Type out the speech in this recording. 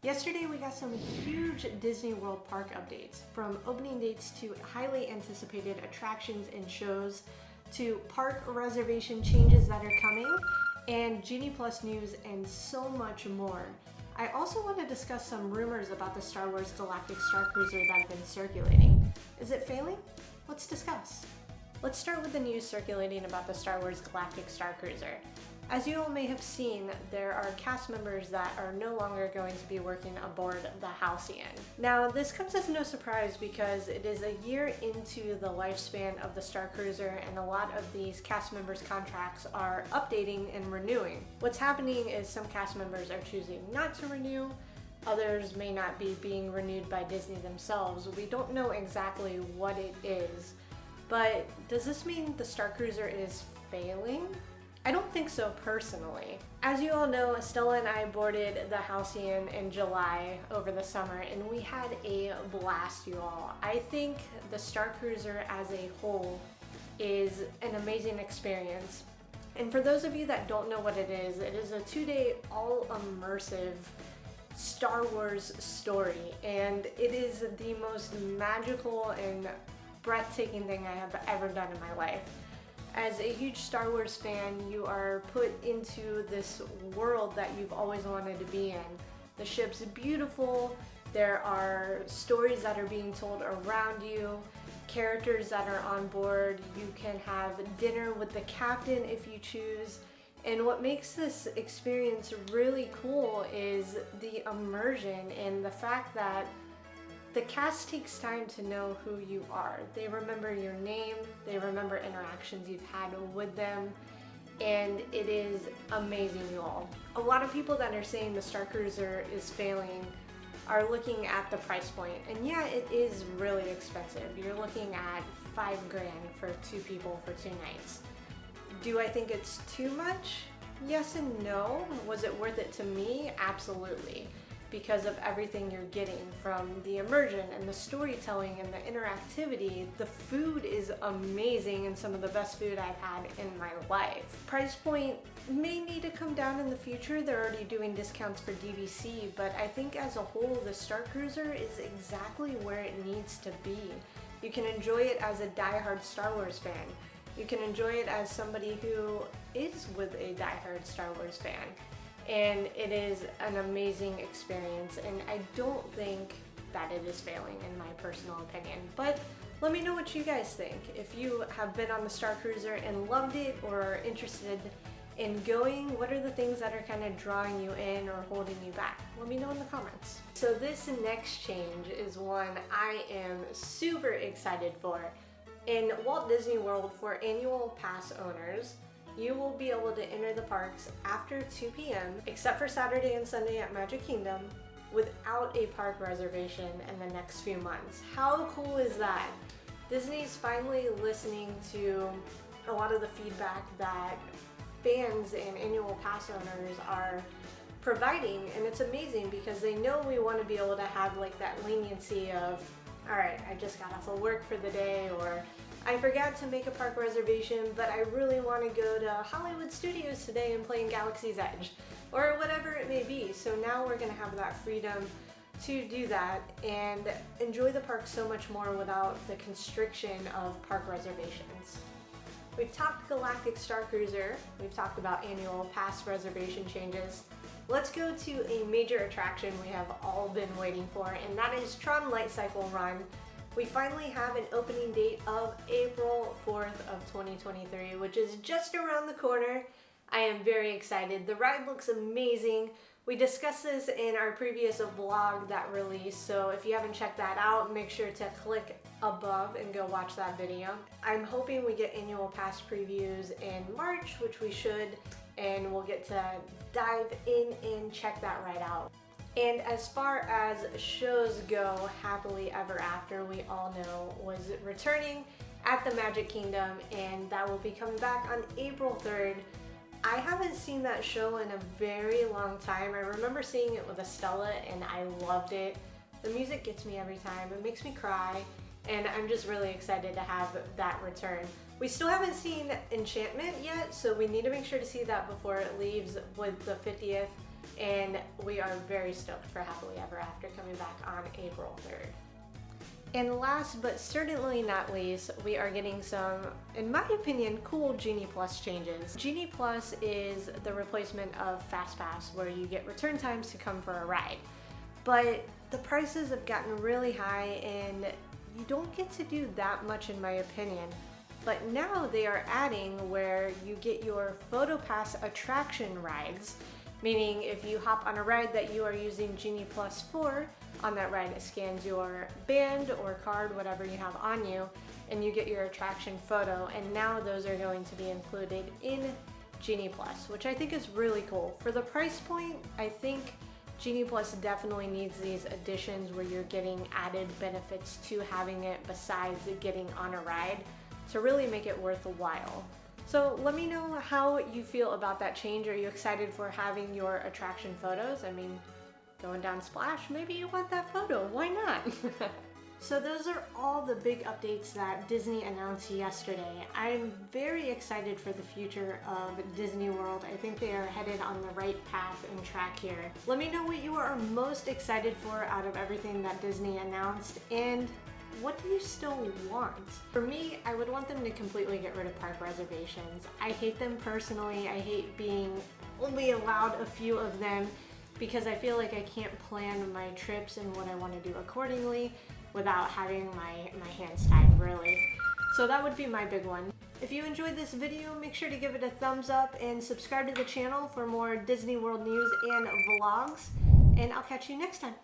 Yesterday we got some huge Disney World park updates, from opening dates to highly anticipated attractions and shows, to park reservation changes that are coming, and Genie Plus news, and so much more. I also want to discuss some rumors about the Star Wars Galactic Starcruiser that have been circulating. Is it failing? Let's discuss. Let's start with the news circulating about the Star Wars Galactic Starcruiser. As you all may have seen, there are cast members that are no longer going to be working aboard the Halcyon. Now, this comes as no surprise because it is a year into the lifespan of the Starcruiser, and a lot of these cast members' contracts are updating and renewing. What's happening is some cast members are choosing not to renew, others may not be being renewed by Disney themselves. We don't know exactly what it is, but does this mean the Starcruiser is failing? I don't think so personally. As you all know, Estella and I boarded the Halcyon in July over the summer, and we had a blast, you all. I think the Starcruiser as a whole is an amazing experience. And for those of you that don't know what it is a 2-day all-immersive Star Wars story, and it is the most magical and breathtaking thing I have ever done in my life. As a huge Star Wars fan, you are put into this world that you've always wanted to be in. The ship's beautiful, there are stories that are being told around you, characters that are on board, you can have dinner with the captain if you choose. And what makes this experience really cool is the immersion and the fact that the cast takes time to know who you are. They remember your name, they remember interactions you've had with them, and it is amazing, you all. A lot of people that are saying the Starcruiser is failing are looking at the price point, and yeah, it is really expensive. You're looking at $5 grand for 2 people for 2 nights. Do I think it's too much? Yes and no. Was it worth it to me? Absolutely. Because of everything you're getting from the immersion and the storytelling and the interactivity. The food is amazing and some of the best food I've had in my life. Price point may need to come down in the future. They're already doing discounts for DVC, but I think as a whole, the Starcruiser is exactly where it needs to be. You can enjoy it as a diehard Star Wars fan. You can enjoy it as somebody who is with a diehard Star Wars fan. And it is an amazing experience, and I don't think that it is failing in my personal opinion. But let me know what you guys think. If you have been on the Starcruiser and loved it or are interested in going, what are the things that are kind of drawing you in or holding you back? Let me know in the comments. So this next change is one I am super excited for. In Walt Disney World, for annual pass owners, you will be able to enter the parks after 2 p.m. except for Saturday and Sunday at Magic Kingdom without a park reservation in the next few months. How cool is that? Disney's finally listening to a lot of the feedback that fans and annual pass owners are providing, and it's amazing because they know we want to be able to have like that leniency of, all right, I just got off of work for the day, or I forgot to make a park reservation, but I really want to go to Hollywood Studios today and play in Galaxy's Edge, or whatever it may be. So now we're going to have that freedom to do that and enjoy the park so much more without the constriction of park reservations. We've talked Galactic Starcruiser, we've talked about annual pass reservation changes. Let's go to a major attraction we have all been waiting for, and that is TRON Lightcycle Run. We finally have an opening date of April 4th of 2023, which is just around the corner. I am very excited. The ride looks amazing. We discussed this in our previous vlog that released, so if you haven't checked that out, make sure to click above and go watch that video. I'm hoping we get annual pass previews in March, which we should, and we'll get to dive in and check that ride out. And as far as shows go, Happily Ever After, we all know, was returning at the Magic Kingdom, and that will be coming back on April 3rd. I haven't seen that show in a very long time. I remember seeing it with Estella, and I loved it. The music gets me every time. It makes me cry, and I'm just really excited to have that return. We still haven't seen Enchantment yet, so we need to make sure to see that before it leaves with the 50th and we are very stoked for Happily Ever After coming back on April 3rd. And last but certainly not least, we are getting some, in my opinion, cool Genie Plus changes. Genie Plus is the replacement of Fast Pass, where you get return times to come for a ride. But the prices have gotten really high and you don't get to do that much in my opinion. But now they are adding where you get your PhotoPass attraction rides, meaning if you hop on a ride that you are using Genie Plus for, on that ride it scans your band or card, whatever you have on you, and you get your attraction photo, and now those are going to be included in Genie Plus, which I think is really cool. For the price point, I think Genie Plus definitely needs these additions where you're getting added benefits to having it besides getting on a ride to really make it worthwhile. So let me know how you feel about that change. Are you excited for having your attraction photos? I mean, going down Splash, maybe you want that photo, why not? So those are all the big updates that Disney announced yesterday. I'm very excited for the future of Disney World. I think they are headed on the right path and track here. Let me know what you are most excited for out of everything that Disney announced, and what do you still want? For me, I would want them to completely get rid of park reservations. I hate them personally. I hate being only allowed a few of them because I feel like I can't plan my trips and what I want to do accordingly without having my hands tied, really. So that would be my big one. If you enjoyed this video, make sure to give it a thumbs up and subscribe to the channel for more Disney World news and vlogs, and I'll catch you next time.